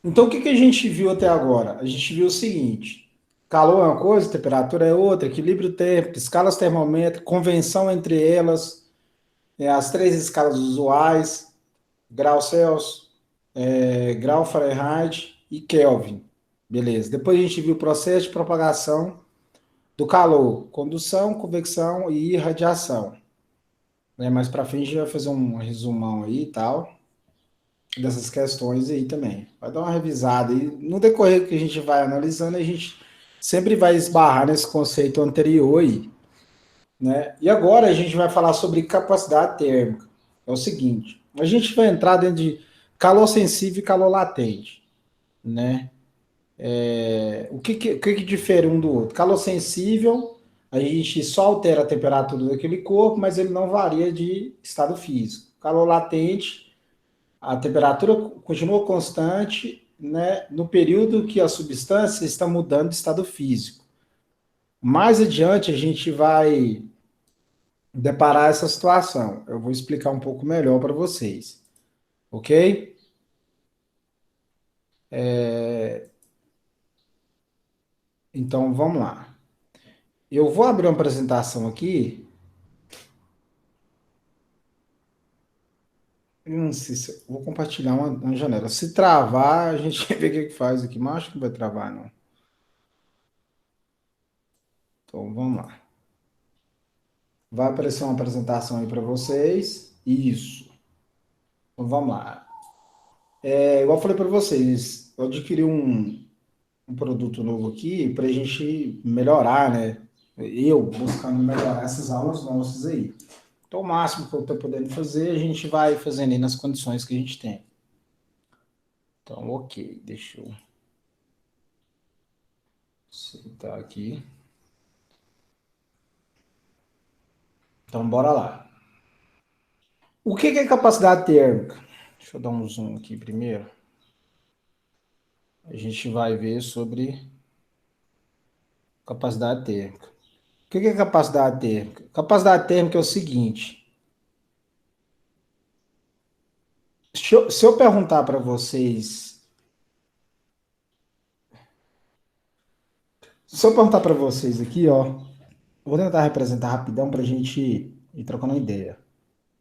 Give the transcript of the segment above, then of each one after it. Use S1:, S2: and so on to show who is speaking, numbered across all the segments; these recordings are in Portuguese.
S1: Então, o que que a gente viu até agora? A gente viu o seguinte: calor é uma coisa, temperatura é outra, equilíbrio térmico, escalas termômetro, convenção entre elas, as três escalas usuais, grau Celsius, grau Fahrenheit e Kelvin. Beleza. Depois a gente viu o processo de propagação do calor, condução, convecção e radiação. Né? Mais para frente a gente vai fazer um resumão aí e tal, dessas questões aí também. Vai dar uma revisada e no decorrer que a gente vai analisando, a gente sempre vai esbarrar nesse conceito anterior aí, né? E agora a gente vai falar sobre capacidade térmica. É o seguinte, a gente vai entrar dentro de calor sensível e calor latente, né? O que difere um do outro? Calor sensível, a gente só altera a temperatura daquele corpo, mas ele não varia de estado físico. Calor latente, a temperatura continua constante, né, no período que a substância está mudando de estado físico. Mais adiante, a gente vai deparar essa situação. Eu vou explicar um pouco melhor para vocês, ok? Então, vamos lá. Eu vou abrir uma apresentação aqui. Eu não sei se eu vou compartilhar uma janela. Se travar, a gente vê o que que faz aqui. Mas acho que não vai travar, não. Então, vamos lá. Vai aparecer uma apresentação aí para vocês. Isso. Então, vamos lá. Igual eu falei para vocês, eu adquiri um produto novo aqui para a gente melhorar, né? Eu buscando melhorar essas aulas nossas aí. Então, o máximo que eu estou podendo fazer, a gente vai fazendo aí nas condições que a gente tem. Então, ok, deixa eu sentar aqui. Então, bora lá. O que que é capacidade térmica? Deixa eu dar um zoom aqui primeiro. A gente vai ver sobre capacidade térmica. O que que é capacidade térmica? Capacidade térmica é o seguinte. Se eu perguntar para vocês, se eu perguntar para vocês aqui, ó, vou tentar representar rapidão para a gente ir trocando uma ideia.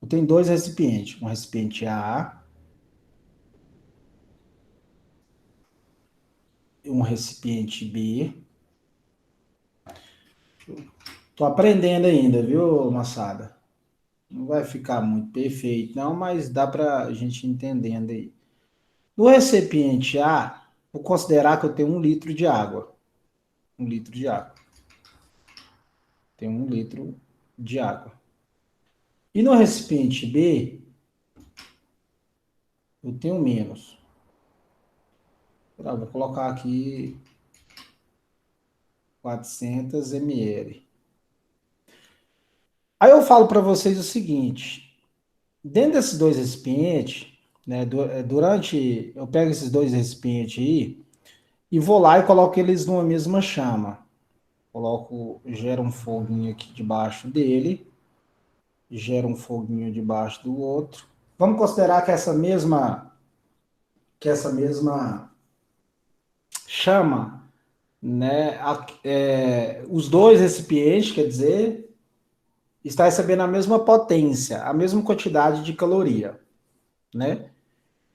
S1: Eu tenho dois recipientes, um recipiente A e um recipiente B. Tô aprendendo ainda, viu, moçada? Não vai ficar muito perfeito, não, mas dá para a gente ir entendendo aí. No recipiente A, vou considerar que eu tenho 1 litro de água. 1 litro de água. Tem 1 litro de água. E no recipiente B, eu tenho menos. Vou colocar aqui 400 ml. Aí eu falo para vocês o seguinte: dentro desses dois recipientes, né, durante eu pego esses dois recipientes aí e vou lá e coloco eles numa mesma chama. Gera um foguinho aqui debaixo dele, gera um foguinho debaixo do outro. Vamos considerar que essa mesma chama, né, os dois recipientes, quer dizer, está recebendo a mesma potência, a mesma quantidade de caloria, né?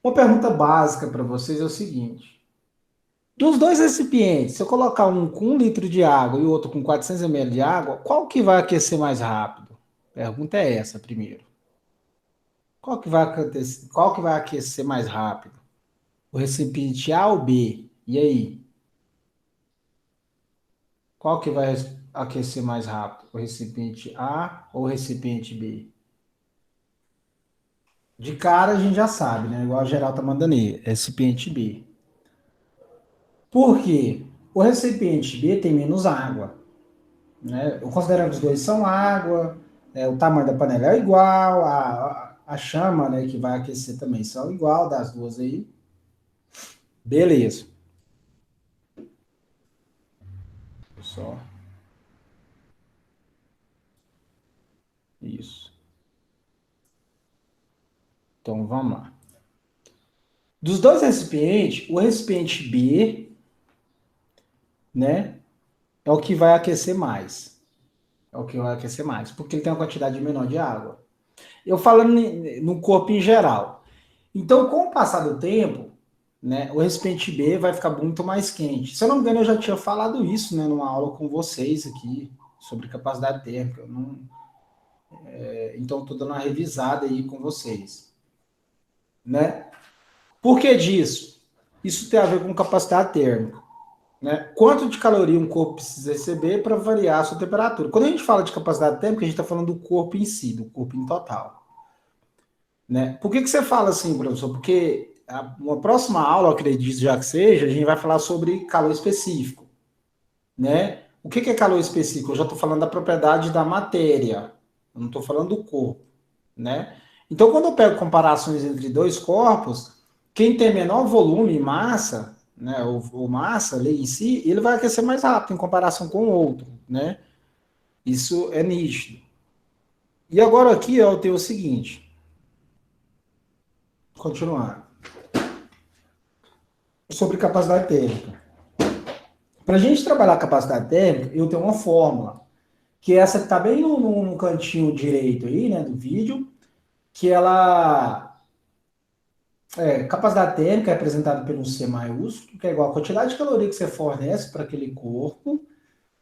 S1: Uma pergunta básica para vocês é o seguinte: dos dois recipientes, se eu colocar um com 1 litro de água e o outro com 400 ml de água, qual que vai aquecer mais rápido? A pergunta é essa primeiro. Qual que vai aquecer mais rápido? O recipiente A ou B? E aí? Qual que vai aquecer mais rápido? O recipiente A ou o recipiente B? De cara a gente já sabe, né? Igual a geral tá mandando aí, recipiente B. Por quê? O recipiente B tem menos água, né? Eu considero que os dois são água, o tamanho da panela é igual, a chama, né, que vai aquecer também são igual das duas aí. Beleza. Só isso. Então vamos lá. Dos dois recipientes, o recipiente B, né, é o que vai aquecer mais. É o que vai aquecer mais, porque ele tem uma quantidade menor de água. Eu falando no corpo em geral. Então, com o passar do tempo, né, o recipiente B vai ficar muito mais quente. Se eu não me engano, eu já tinha falado isso, né, numa aula com vocês aqui, sobre capacidade térmica. Eu não, então, estou dando uma revisada aí com vocês. Né? Por que disso? Isso tem a ver com capacidade térmica. Né? Quanto de caloria um corpo precisa receber para variar a sua temperatura? Quando a gente fala de capacidade térmica, a gente está falando do corpo em si, do corpo em total. Né? Por que você fala assim, professor? Porque uma próxima aula, acredito já que seja, a gente vai falar sobre calor específico. Né? O que é calor específico? Eu já estou falando da propriedade da matéria, eu não estou falando do corpo. Né? Então, quando eu pego comparações entre dois corpos, quem tem menor volume e massa, né, ou massa ali em si, ele vai aquecer mais rápido em comparação com o outro. Né? Isso é nítido. E agora aqui eu tenho o seguinte, continuar, sobre capacidade térmica. Para a gente trabalhar a capacidade térmica, eu tenho uma fórmula, que é essa que está bem no cantinho direito aí, né, do vídeo, que ela capacidade térmica é representada pelo C maiúsculo, que é igual a quantidade de caloria que você fornece para aquele corpo,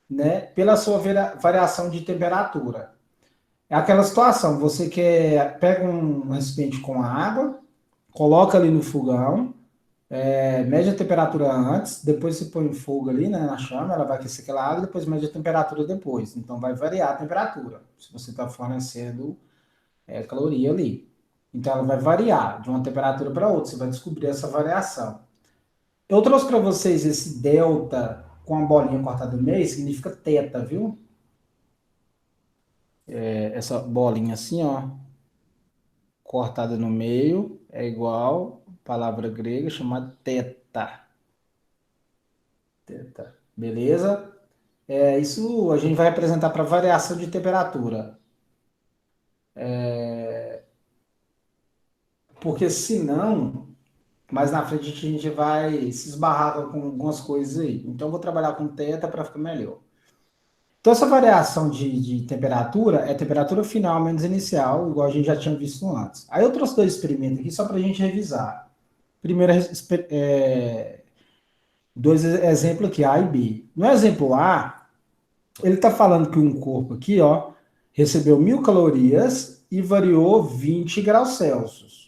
S1: né, pela sua variação de temperatura. É aquela situação, você pega um recipiente com água, coloca ali no fogão, mede a temperatura antes, depois você põe fogo ali, né, na chama, ela vai aquecer aquela água, depois mede a temperatura depois. Então vai variar a temperatura, se você está fornecendo caloria ali. Então ela vai variar de uma temperatura para outra, você vai descobrir essa variação. Eu trouxe para vocês esse delta com a bolinha cortada no meio, significa teta, viu? Essa bolinha assim, ó, cortada no meio, é igual palavra grega chamada teta. Teta. Beleza? Isso a gente vai apresentar para variação de temperatura. Porque senão, mais na frente a gente vai se esbarrar com algumas coisas aí. Então, eu vou trabalhar com teta para ficar melhor. Então, essa variação de temperatura é temperatura final menos inicial, igual a gente já tinha visto antes. Aí eu trouxe dois experimentos aqui só para a gente revisar. Primeiro, dois exemplos aqui, A e B. No exemplo A, ele está falando que um corpo aqui, ó, recebeu 1.000 calorias e variou 20 graus Celsius.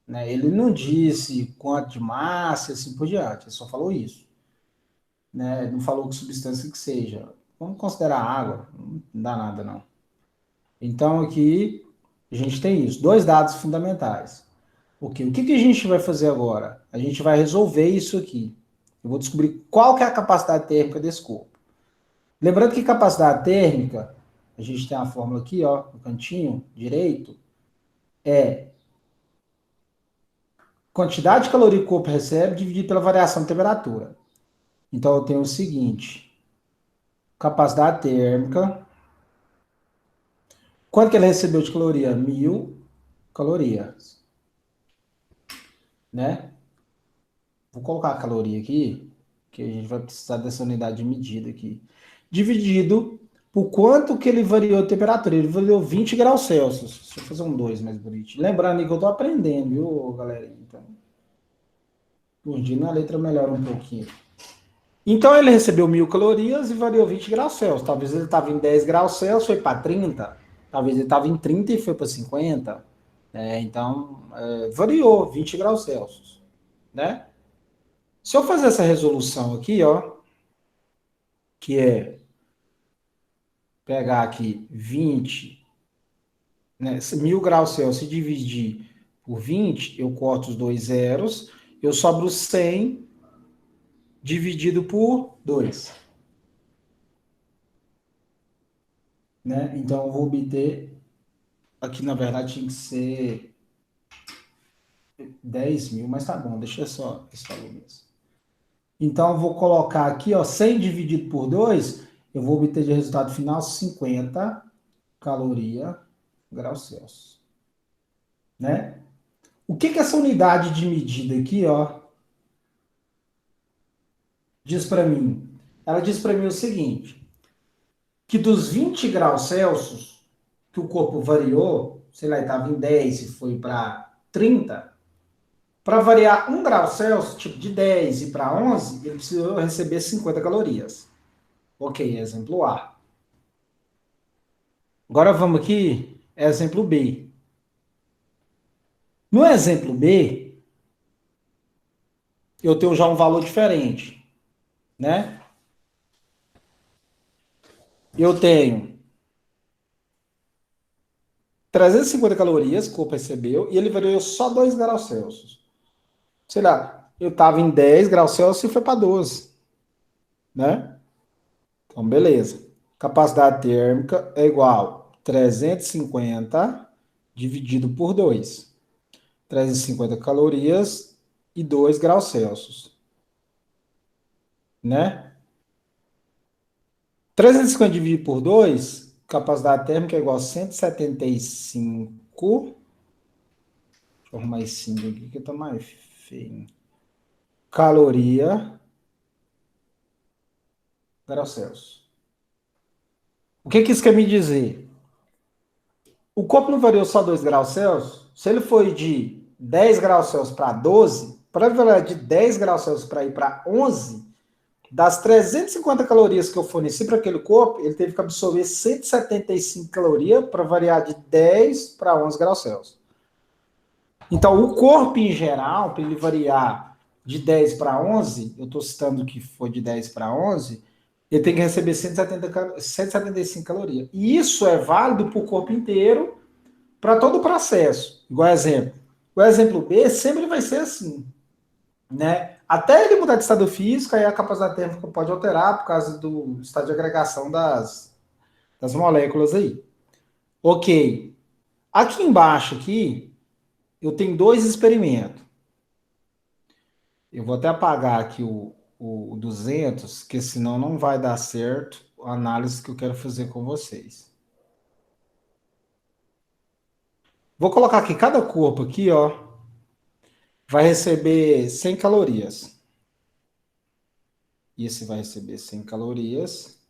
S1: Né? Ele não disse quanto de massa e assim por diante, ele só falou isso. Né? Não falou que substância que seja. Vamos considerar água, não dá nada não. Então aqui a gente tem isso, dois dados fundamentais. O que a gente vai fazer agora? A gente vai resolver isso aqui. Eu vou descobrir qual que é a capacidade térmica desse corpo. Lembrando que capacidade térmica, a gente tem a fórmula aqui, ó, no cantinho direito, é quantidade de caloria que o corpo recebe dividido pela variação de temperatura. Então eu tenho o seguinte, capacidade térmica, quanto que ele recebeu de caloria? 1.000 calorias, né? Vou colocar a caloria aqui, que a gente vai precisar dessa unidade de medida aqui. Dividido por quanto que ele variou a temperatura. Ele variou 20 graus Celsius. Deixa eu fazer um 2 mais bonitinho. Lembrando que eu estou aprendendo, viu, galera? Então, um dia a letra melhora um pouquinho. Então, ele recebeu 1.000 calorias e variou 20 graus Celsius. Talvez ele estava em 10 graus Celsius, foi para 30. Talvez ele estava em 30 e foi para 50. Então, variou 20 graus Celsius, né? Se eu fazer essa resolução aqui, ó, que é pegar aqui 20, né, 1.000 graus Celsius e dividir por 20, eu corto os dois zeros, eu sobro 100 dividido por 2. Né? Então, eu vou obter, aqui na verdade tinha que ser 10.000, mas tá bom, deixa só esse valor mesmo. Então, eu vou colocar aqui, ó, 100 dividido por 2, eu vou obter de resultado final 50 caloria graus Celsius. Né? O que que essa unidade de medida aqui, ó, diz para mim? Ela diz para mim o seguinte, que dos 20 graus Celsius que o corpo variou, sei lá, estava em 10 e foi para 30, para variar 1 grau Celsius, tipo de 10 e para 11, ele precisou receber 50 calorias. Ok, exemplo A. Agora vamos aqui, exemplo B. No exemplo B, eu tenho já um valor diferente, né? Eu tenho 350 calorias, que o corpo recebeu, e ele variou só 2 graus Celsius. Sei lá, eu estava em 10 graus Celsius e foi para 12, né? Então, beleza. Capacidade térmica é igual a 350 dividido por 2. 350 calorias e 2 graus Celsius, né? 350 dividido por 2, capacidade térmica é igual a 175. Deixa eu arrumar esse símbolo aqui que tá mais feio. Caloria graus Celsius. O que que isso quer me dizer? O corpo não variou só 2 graus Celsius? Se ele foi de 10 graus Celsius para 12, para ele variar de 10 graus Celsius para ir para 11, das 350 calorias que eu forneci para aquele corpo, ele teve que absorver 175 calorias para variar de 10 para 11 graus Celsius. Então, o corpo em geral, para ele variar de 10 para 11, eu estou citando que foi de 10 para 11, ele tem que receber 175 calorias. E isso é válido para o corpo inteiro, para todo o processo. Igual exemplo. O exemplo B sempre vai ser assim, né? Até ele mudar de estado físico, aí a capacidade térmica pode alterar por causa do estado de agregação das moléculas aí. Ok. Aqui embaixo, aqui, eu tenho dois experimentos. Eu vou até apagar aqui o 200, que senão não vai dar certo a análise que eu quero fazer com vocês. Vou colocar aqui cada corpo aqui, ó, vai receber 100 calorias. E esse vai receber 100 calorias.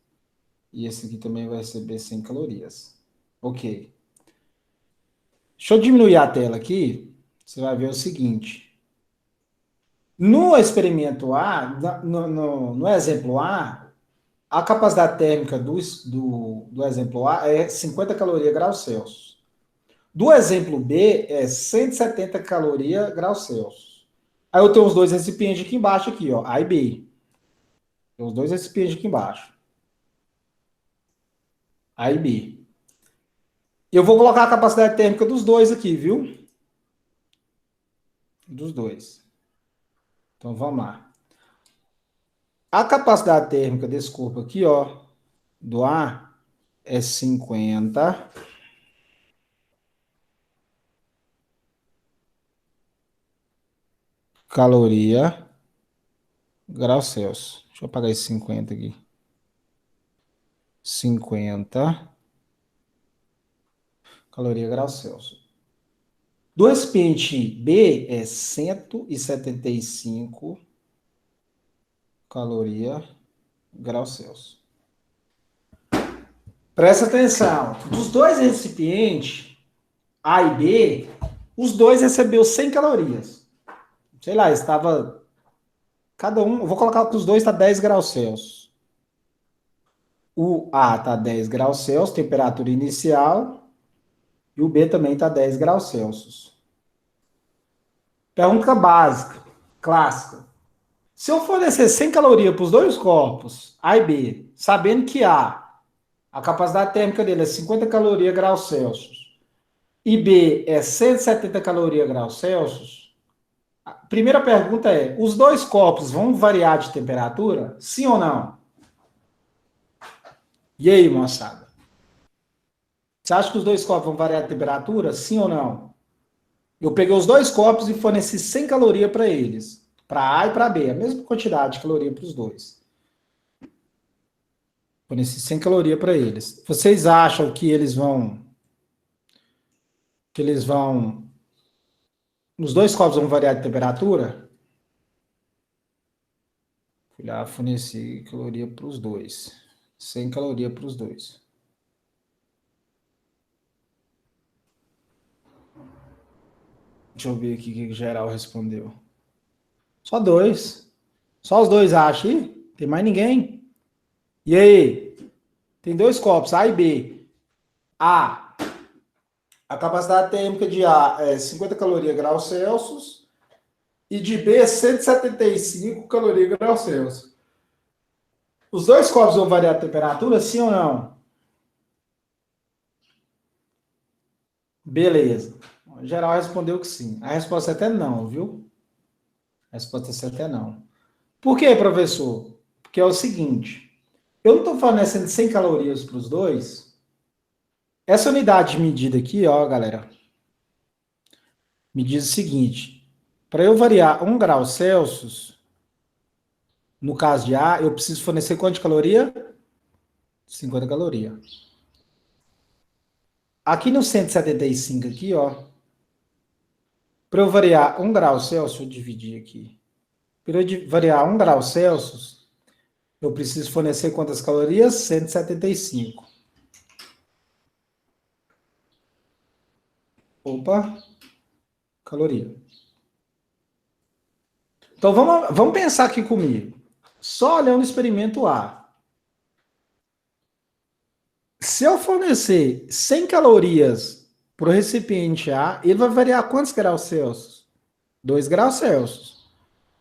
S1: E esse aqui também vai receber 100 calorias. Ok. Deixa eu diminuir a tela aqui. Você vai ver o seguinte. No experimento A, no exemplo a capacidade térmica do exemplo A é 50 calorias graus Celsius. Do exemplo B é 170 calorias graus Celsius. Aí eu tenho os dois recipientes aqui embaixo, aqui, ó, A e B. Tem os dois recipientes aqui embaixo. A e B. Eu vou colocar a capacidade térmica dos dois aqui, viu? Dos dois. Então vamos lá. A capacidade térmica desse corpo aqui, ó, do A, é 50 caloria graus Celsius. Deixa eu apagar esse 50 aqui. 50 caloria graus Celsius. Do recipiente B é 175 caloria graus Celsius. Presta atenção. Dos dois recipientes, A e B, os dois recebeu 100 calorias. Sei lá, estava cada um, eu vou colocar que os dois está 10 graus Celsius. O A está 10 graus Celsius, temperatura inicial, e o B também está 10 graus Celsius. Pergunta básica, clássica. Se eu fornecer 100 calorias para os dois corpos, A e B, sabendo que a capacidade térmica dele é 50 calorias graus Celsius, e B é 170 calorias graus Celsius, a primeira pergunta é, os dois corpos vão variar de temperatura? Sim ou não? E aí, moçada? Você acha que os dois copos vão variar a temperatura? Sim ou não? Eu peguei os dois copos e forneci 100 calorias para eles. Para A e para B. A mesma quantidade de caloria para os dois. Forneci 100 calorias para eles. Vocês acham que eles vão Os dois copos vão variar de temperatura? Fui lá, forneci caloria para os dois. 100 calorias para os dois. Deixa eu ver aqui o que geral respondeu. Só dois. Só os dois acham aí? Tem mais ninguém? E aí? Tem dois copos, A e B. A capacidade térmica de A é 50 calorias graus Celsius e de B é 175 calorias graus Celsius. Os dois copos vão variar a temperatura, sim ou não? Beleza. O geral respondeu que sim. A resposta é até não, viu? A resposta é até não. Por quê, professor? Porque é o seguinte, eu não estou fornecendo 100 calorias para os dois. Essa unidade de medida aqui, ó, galera, me diz o seguinte, para eu variar 1 grau Celsius, no caso de A, eu preciso fornecer quanto de caloria? 50 calorias. Aqui no 175 aqui, ó, para eu variar 1 grau Celsius, eu dividir aqui. Para eu variar 1 grau Celsius, eu preciso fornecer quantas calorias? 175. Opa, caloria. Então vamos pensar aqui comigo. Só olhando o experimento A. Se eu fornecer 100 calorias para o recipiente A, ele vai variar quantos graus Celsius? 2 graus Celsius.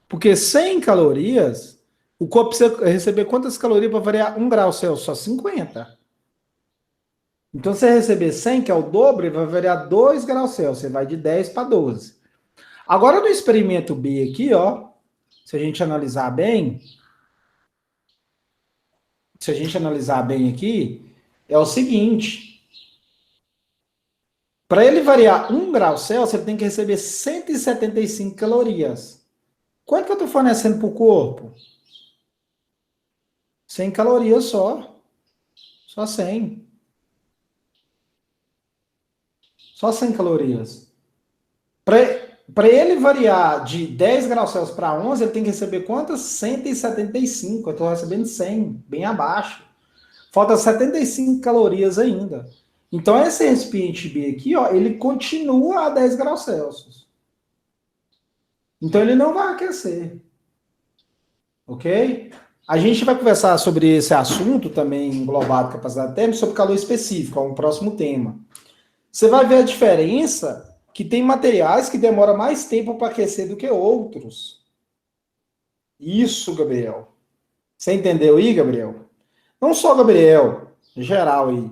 S1: Porque 100 calorias, o corpo precisa receber quantas calorias para variar 1 grau Celsius? Só 50. Então, se você receber 100, que é o dobro, ele vai variar 2 graus Celsius. Você vai de 10 para 12. Agora, no experimento B aqui, ó, se a gente analisar bem, aqui, é o seguinte. Para ele variar 1 grau Celsius, ele tem que receber 175 calorias. Quanto que eu estou fornecendo para o corpo? 100 calorias só. Só 100. Só 100 calorias. Para ele variar de 10 graus Celsius para 11, ele tem que receber quantas? 175. Eu estou recebendo 100, bem abaixo. Falta 75 calorias ainda. Então, esse recipiente B aqui, ó, ele continua a 10 graus Celsius. Então, ele não vai aquecer. Ok? A gente vai conversar sobre esse assunto também englobado capacidade térmica, sobre calor específico, é um próximo tema. Você vai ver a diferença que tem materiais que demoram mais tempo para aquecer do que outros. Isso, Gabriel. Você entendeu aí, Gabriel? Não só Gabriel, em geral aí.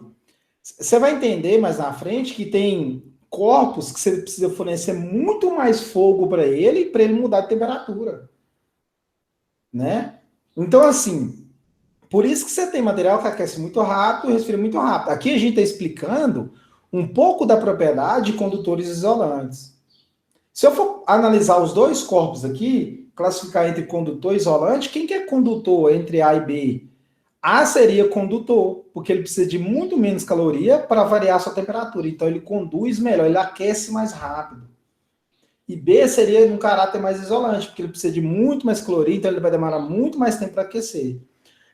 S1: Você vai entender mais na frente que tem corpos que você precisa fornecer muito mais fogo para ele mudar de temperatura, né? Então, assim, por isso que você tem material que aquece muito rápido e resfria muito rápido. Aqui a gente está explicando um pouco da propriedade de condutores isolantes. Se eu for analisar os dois corpos aqui, classificar entre condutor e isolante, quem que é condutor entre A e B? A seria condutor, porque ele precisa de muito menos caloria para variar a sua temperatura. Então ele conduz melhor, ele aquece mais rápido. E B seria um caráter mais isolante, porque ele precisa de muito mais caloria, então ele vai demorar muito mais tempo para aquecer.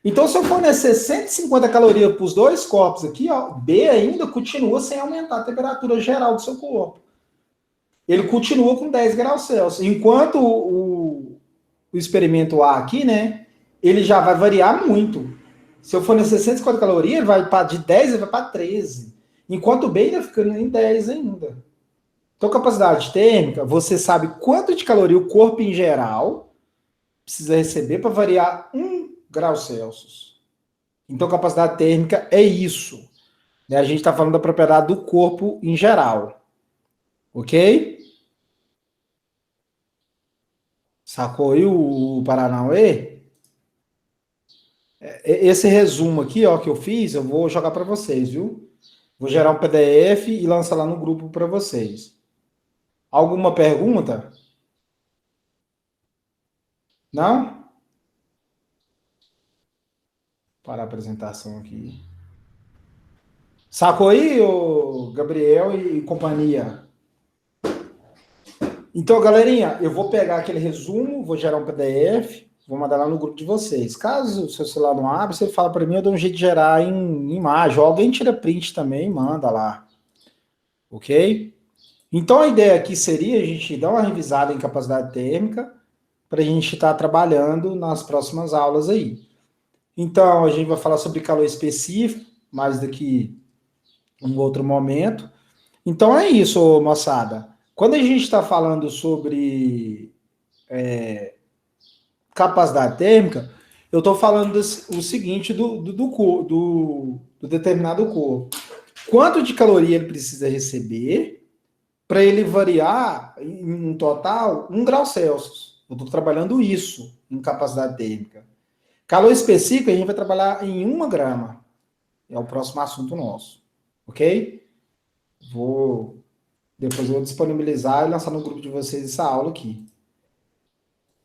S1: Então, se eu fornecer 150 calorias para os dois corpos aqui, ó, B ainda continua sem aumentar a temperatura geral do seu corpo. Ele continua com 10 graus Celsius. Enquanto o experimento A aqui, né, ele já vai variar muito. Se eu fornecer 150 calorias, ele vai de 10, ele vai para 13. Enquanto o B ainda fica em 10 ainda. Então, capacidade térmica, você sabe quanto de caloria o corpo em geral precisa receber para variar 1 grau Celsius. Então, capacidade térmica é isso. A gente está falando da propriedade do corpo em geral. Ok? Sacou aí o Paranauê? Esse resumo aqui, ó, que eu fiz, eu vou jogar para vocês, viu? Vou gerar um PDF e lançar lá no grupo para vocês. Alguma pergunta? Não? Para a apresentação aqui. Sacou aí, o Gabriel e companhia? Então, galerinha, eu vou pegar aquele resumo, vou gerar um PDF, vou mandar lá no grupo de vocês. Caso o seu celular não abra, você fala para mim, eu dou um jeito de gerar em imagem. Ou alguém tira print também e manda lá. Ok? Então, a ideia aqui seria a gente dar uma revisada em capacidade térmica para a gente estar trabalhando nas próximas aulas aí. Então, a gente vai falar sobre calor específico, mais daqui um outro momento. Então, é isso, moçada. Quando a gente está falando sobre capacidade térmica, eu estou falando o seguinte do determinado corpo. Quanto de caloria ele precisa receber para ele variar em um total 1 grau Celsius. Eu estou trabalhando isso em capacidade térmica. Calor específico, a gente vai trabalhar em 1 grama. É o próximo assunto nosso. Ok? Depois eu vou disponibilizar e lançar no grupo de vocês essa aula aqui.